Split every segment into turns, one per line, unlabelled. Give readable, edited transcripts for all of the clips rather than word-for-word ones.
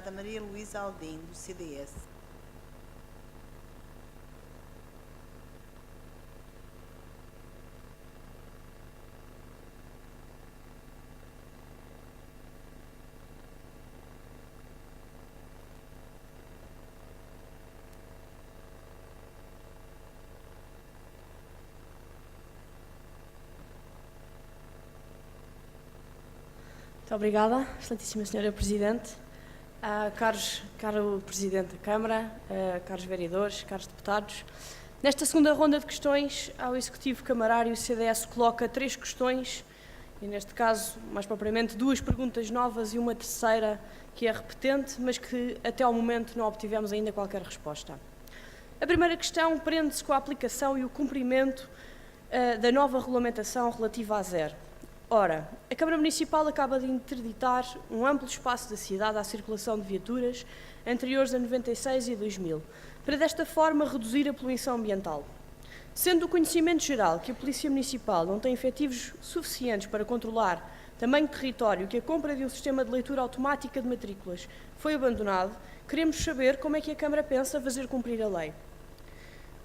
Maria Luísa Aldim, do CDS.
Muito obrigada, excelentíssima senhora Presidente. Caro Presidente da Câmara, caros vereadores, caros deputados, nesta segunda ronda de questões ao Executivo Camarário, o CDS coloca 3 questões, e neste caso, mais propriamente, 2 perguntas novas e uma terceira que é repetente, mas que até ao momento não obtivemos ainda qualquer resposta. A primeira questão prende-se com a aplicação e o cumprimento da nova regulamentação relativa à ZER. Ora, a Câmara Municipal acaba de interditar um amplo espaço da cidade à circulação de viaturas anteriores a 96 e 2000, para desta forma reduzir a poluição ambiental. Sendo do conhecimento geral que a Polícia Municipal não tem efetivos suficientes para controlar tamanho de território, que a compra de um sistema de leitura automática de matrículas foi abandonado, queremos saber como é que a Câmara pensa fazer cumprir a lei.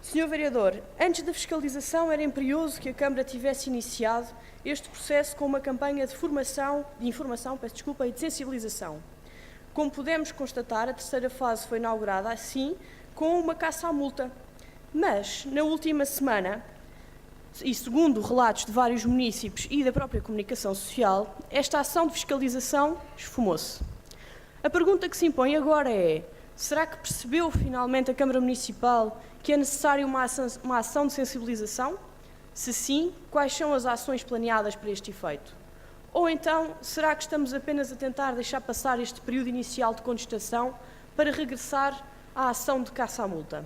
Senhor Vereador, antes da fiscalização era imperioso que a Câmara tivesse iniciado este processo com uma campanha de informação e de sensibilização. Como pudemos constatar, a terceira fase foi inaugurada assim, com uma caça à multa. Mas, na última semana, e segundo relatos de vários municípios e da própria comunicação social, esta ação de fiscalização esfumou-se. A pergunta que se impõe agora é: será que percebeu finalmente a Câmara Municipal que é necessária uma ação de sensibilização? Se sim, quais são as ações planeadas para este efeito? Ou então, será que estamos apenas a tentar deixar passar este período inicial de contestação para regressar à ação de caça à multa?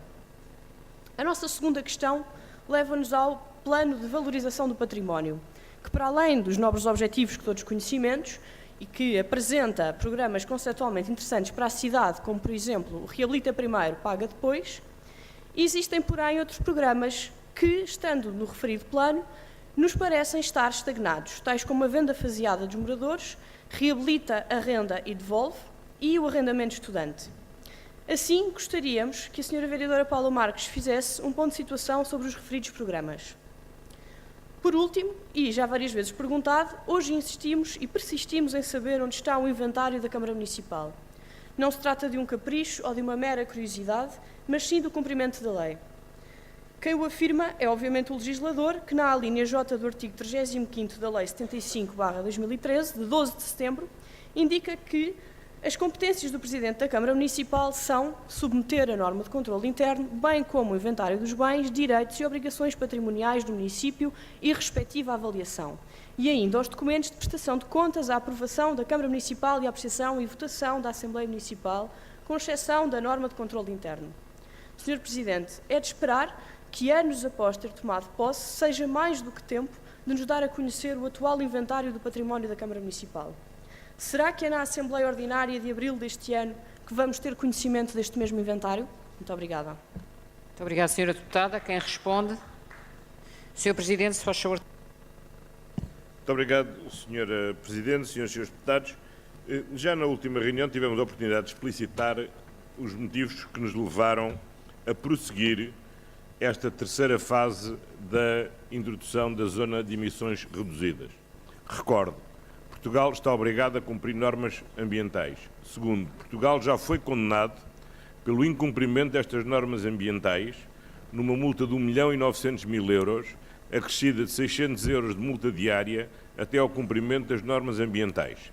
A nossa segunda questão leva-nos ao plano de valorização do património, que para além dos nobres objetivos que todos conhecemos e que apresenta programas conceptualmente interessantes para a cidade, como por exemplo o Reabilita Primeiro, Paga Depois, existem porém outros programas que, estando no referido plano, nos parecem estar estagnados, tais como a venda faseada dos moradores, Reabilita, Arrenda e Devolve e o arrendamento estudante. Assim, gostaríamos que a Sra. Vereadora Paula Marques fizesse um ponto de situação sobre os referidos programas. Por último, e já várias vezes perguntado, hoje insistimos e persistimos em saber onde está o inventário da Câmara Municipal. Não se trata de um capricho ou de uma mera curiosidade, mas sim do cumprimento da lei. Quem o afirma é, obviamente, o legislador, que na alínea J do artigo 35º da Lei 75/2013, de 12 de setembro, indica que as competências do Presidente da Câmara Municipal são submeter a norma de controle interno, bem como o inventário dos bens, direitos e obrigações patrimoniais do município e respectiva avaliação, e ainda os documentos de prestação de contas, a aprovação da Câmara Municipal e a apreciação e votação da Assembleia Municipal, com exceção da norma de controle interno. Sr. Presidente, é de esperar que, anos após ter tomado posse, seja mais do que tempo de nos dar a conhecer o atual inventário do património da Câmara Municipal. Será que é na Assembleia Ordinária de abril deste ano que vamos ter conhecimento deste mesmo inventário? Muito obrigada.
Muito obrigada, Sra. Deputada. Quem responde? Sr. Presidente, se faz favor.
Muito obrigado, Sra. Presidente, Srs. e Srs. Deputados. Já na última reunião tivemos a oportunidade de explicitar os motivos que nos levaram a prosseguir esta terceira fase da introdução da zona de emissões reduzidas. Recordo, Portugal está obrigado a cumprir normas ambientais. Segundo, Portugal já foi condenado pelo incumprimento destas normas ambientais numa multa de 1.900.000 euros, acrescida de 600 euros de multa diária até ao cumprimento das normas ambientais.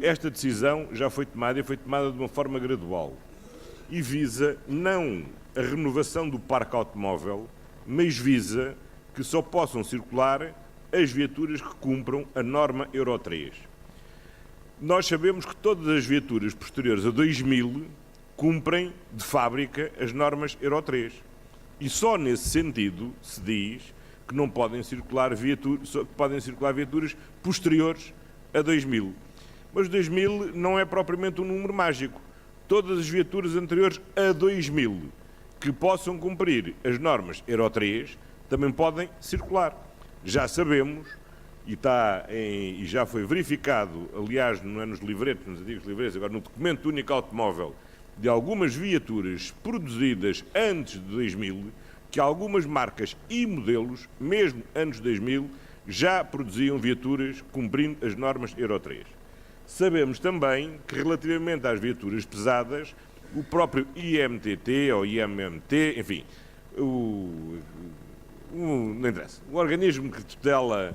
Esta decisão já foi tomada e foi tomada de uma forma gradual e visa não a renovação do parque automóvel, mas visa que só possam circular as viaturas que cumpram a norma Euro 3. Nós sabemos que todas as viaturas posteriores a 2000 cumprem de fábrica as normas Euro 3. E só nesse sentido se diz que não podem circular viaturas posteriores a 2000. Mas 2000 não é propriamente um número mágico. Todas as viaturas anteriores a 2000 que possam cumprir as normas Euro 3 também podem circular. Já sabemos e já foi verificado, aliás, não é nos livretos, nos antigos livretos, agora no documento único automóvel, de algumas viaturas produzidas antes de 2000, que algumas marcas e modelos, mesmo antes de 2000, já produziam viaturas cumprindo as normas Euro 3. Sabemos também que, relativamente às viaturas pesadas, o próprio IMTT ou IMMT, enfim, não interessa, o organismo que tutela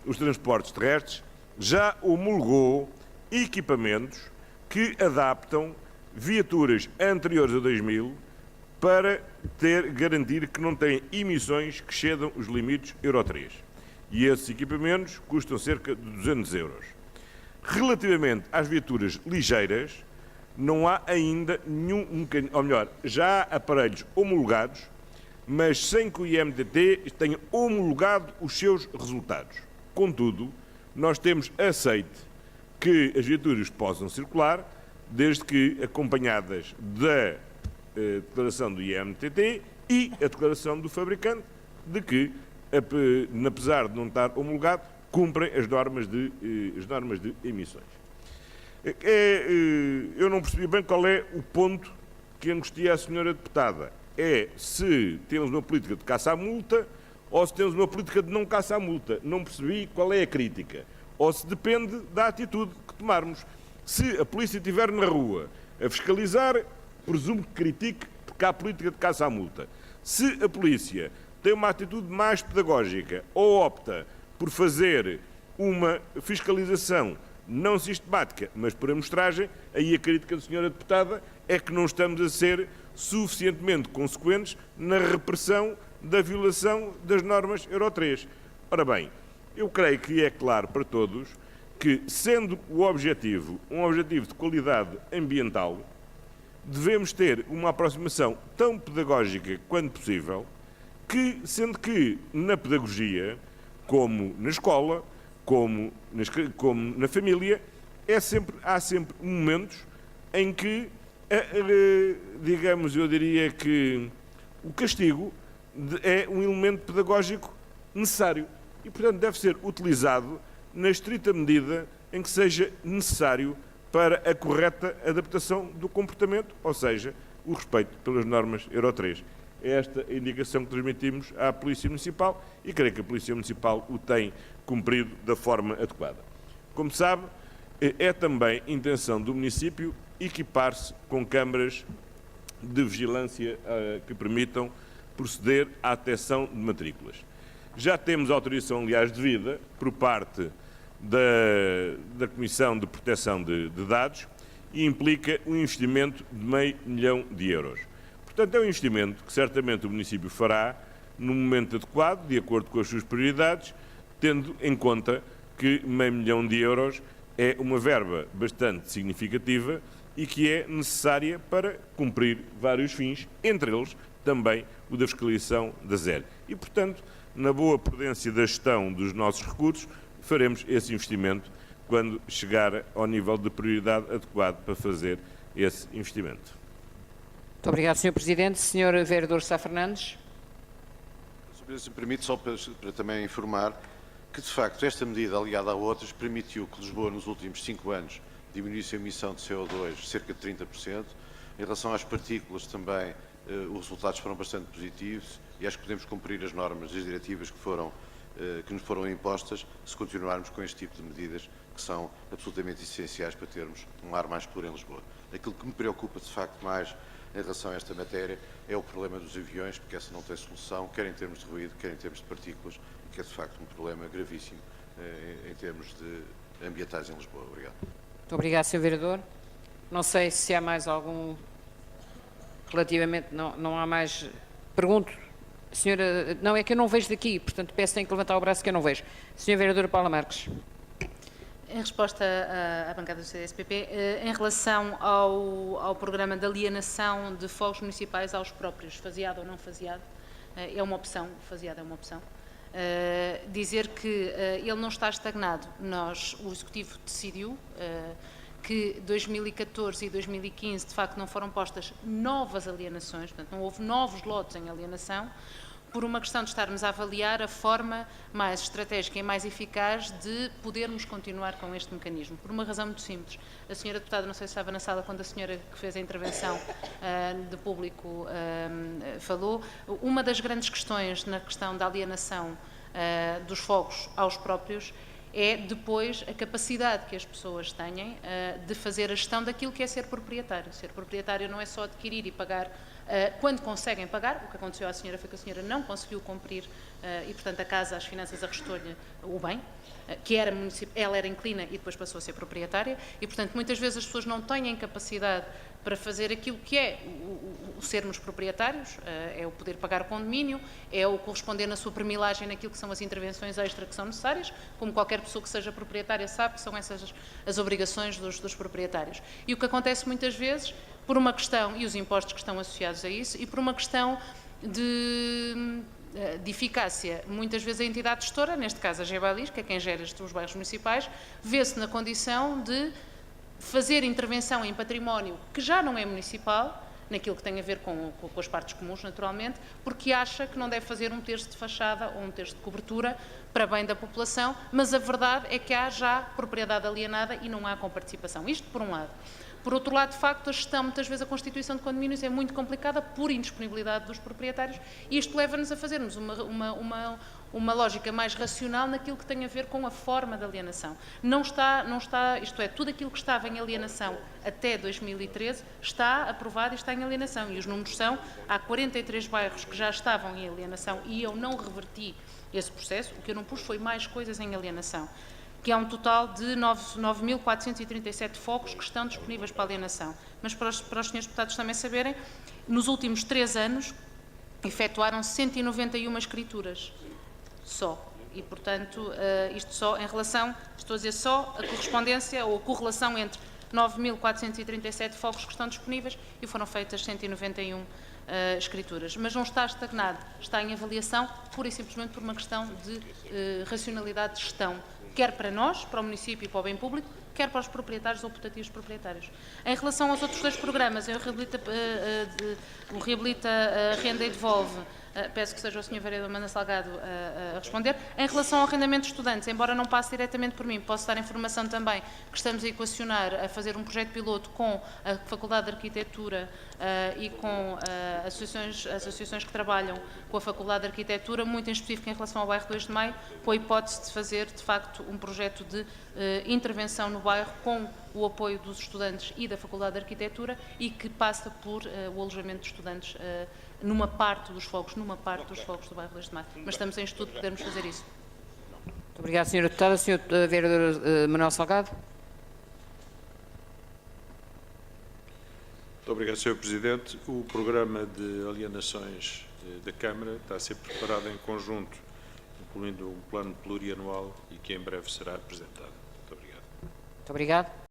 os transportes terrestres já homologou equipamentos que adaptam viaturas anteriores a 2000 para garantir que não têm emissões que excedam os limites Euro 3. E esses equipamentos custam cerca de 200 euros. Relativamente às viaturas ligeiras, não há ainda nenhum, ou melhor, já há aparelhos homologados, mas sem que o IMTT tenha homologado os seus resultados. Contudo, nós temos aceite que as viaturas possam circular, desde que acompanhadas da declaração do IMTT e a declaração do fabricante de que, apesar de não estar homologado, cumprem as normas de emissões. Eu não percebi bem qual é o ponto que angustia a senhora deputada. É se temos uma política de caça à multa ou se temos uma política de não caça à multa. Não percebi qual é a crítica. Ou se depende da atitude que tomarmos. Se a polícia estiver na rua a fiscalizar, presumo que critique porque há política de caça à multa. Se a polícia tem uma atitude mais pedagógica ou opta por fazer uma fiscalização não sistemática, mas por amostragem, aí a crítica da senhora deputada é que não estamos a ser suficientemente consequentes na repressão da violação das normas Euro 3. Ora bem, eu creio que é claro para todos que, sendo o objetivo um objetivo de qualidade ambiental, devemos ter uma aproximação tão pedagógica quanto possível, sendo que na pedagogia, como na escola, como na família, há sempre momentos em que, digamos, eu diria que o castigo é um elemento pedagógico necessário e, portanto, deve ser utilizado na estrita medida em que seja necessário para a correta adaptação do comportamento, ou seja, o respeito pelas normas Euro 3. É esta a indicação que transmitimos à Polícia Municipal e creio que a Polícia Municipal o tem cumprido da forma adequada. Como sabe, é também intenção do município equipar-se com câmaras de vigilância que permitam proceder à detecção de matrículas. Já temos autorização, aliás, devida por parte da Comissão de Proteção de Dados e implica um investimento de €500 mil. Portanto, é um investimento que certamente o município fará no momento adequado, de acordo com as suas prioridades, tendo em conta que €500 mil é uma verba bastante significativa e que é necessária para cumprir vários fins, entre eles também o da fiscalização da ZEL. E, portanto, na boa prudência da gestão dos nossos recursos, faremos esse investimento quando chegar ao nível de prioridade adequado para fazer esse investimento.
Muito obrigado, Sr. Presidente. Sr. Vereador Sá Fernandes.
Se me permite, só para também informar que, de facto, esta medida, aliada a outras, permitiu que Lisboa, nos últimos 5 anos, diminuísse a emissão de CO2 cerca de 30%. Em relação às partículas, também, os resultados foram bastante positivos e acho que podemos cumprir as normas e as diretivas que nos foram impostas se continuarmos com este tipo de medidas que são absolutamente essenciais para termos um ar mais puro em Lisboa. Aquilo que me preocupa, de facto, mais em relação a esta matéria é o problema dos aviões, porque essa não tem solução, quer em termos de ruído, quer em termos de partículas, e que é, de facto, um problema gravíssimo em termos de ambientais em Lisboa. Obrigado.
Muito obrigado, Sr. Vereador. Não sei se há mais algum... Relativamente... Não há mais... Pergunto. Senhora... Não, é que eu não vejo daqui, portanto, peço que tenha que levantar o braço que eu não vejo. Senhora Vereadora Paula Marques.
Em resposta à bancada do CDS-PP, em relação ao programa de alienação de fogos municipais aos próprios, faseado ou não faseado, é uma opção, faseado é uma opção. Dizer que ele não está estagnado. O Executivo decidiu que 2014 e 2015, de facto, não foram postas novas alienações, portanto, não houve novos lotes em alienação, por uma questão de estarmos a avaliar a forma mais estratégica e mais eficaz de podermos continuar com este mecanismo. Por uma razão muito simples. A senhora deputada, não sei se estava na sala quando a senhora que fez a intervenção de público falou, uma das grandes questões na questão da alienação dos fogos aos próprios é depois a capacidade que as pessoas têm de fazer a gestão daquilo que é ser proprietário. Ser proprietário não é só adquirir e pagar quando conseguem pagar. O que aconteceu à senhora foi que a senhora não conseguiu cumprir e, portanto, a casa, as finanças arrestou-lhe o bem, que era ela era inquilina e depois passou a ser proprietária e, portanto, muitas vezes as pessoas não têm capacidade para fazer aquilo que é o sermos proprietários, é o poder pagar o condomínio, é o corresponder na sua premilagem naquilo que são as intervenções extra que são necessárias, como qualquer pessoa que seja proprietária sabe que são essas as obrigações dos proprietários. E o que acontece muitas vezes, por uma questão, e os impostos que estão associados a isso, e por uma questão de eficácia, muitas vezes a entidade gestora, neste caso a Gebalis, que é quem gera os bairros municipais, vê-se na condição de fazer intervenção em património que já não é municipal, naquilo que tem a ver com as partes comuns, naturalmente, porque acha que não deve fazer um terço de fachada ou um terço de cobertura para bem da população, mas a verdade é que há já propriedade alienada e não há comparticipação. Isto por um lado. Por outro lado, de facto, a gestão, muitas vezes a constituição de condomínios é muito complicada por indisponibilidade dos proprietários e isto leva-nos a fazermos uma lógica mais racional naquilo que tem a ver com a forma de alienação. Não está, isto é, tudo aquilo que estava em alienação até 2013 está aprovado e está em alienação. E os números são, há 43 bairros que já estavam em alienação e eu não reverti esse processo, o que eu não pus foi mais coisas em alienação, que é um total de 9.437 fogos que estão disponíveis para alienação. Mas para os senhores deputados também saberem, nos últimos 3 anos efetuaram 191 escrituras. Só. E, portanto, isto só em relação, estou a dizer só, a correspondência ou a correlação entre 9.437 fogos que estão disponíveis e foram feitas 191 escrituras. Mas não está estagnado, está em avaliação pura e simplesmente por uma questão de racionalidade de gestão, quer para nós, para o município e para o bem público, quer para os proprietários ou putativos proprietários. Em relação aos outros 2 programas, o Reabilita, Renda e Devolve, peço que seja o Sr. Vereador Manuel Salgado a responder. Em relação ao arrendamento de estudantes, embora não passe diretamente por mim, posso dar informação também que estamos a equacionar, a fazer um projeto piloto com a Faculdade de Arquitetura e com associações que trabalham com a Faculdade de Arquitetura, muito em específico em relação ao bairro 2 de Maio, com a hipótese de fazer, de facto, um projeto de intervenção no bairro com o apoio dos estudantes e da Faculdade de Arquitetura e que passa por o alojamento de estudantes numa parte dos fogos do bairro 2 de Maio. Mas estamos em estudo, podemos fazer isso.
Muito obrigado, Sra. Deputada. Sr. Vereador Manuel Salgado.
Muito obrigado, Sr. Presidente. O programa de alienações da Câmara está a ser preparado em conjunto, incluindo um plano plurianual e que em breve será apresentado. Muito obrigado.
Muito obrigado.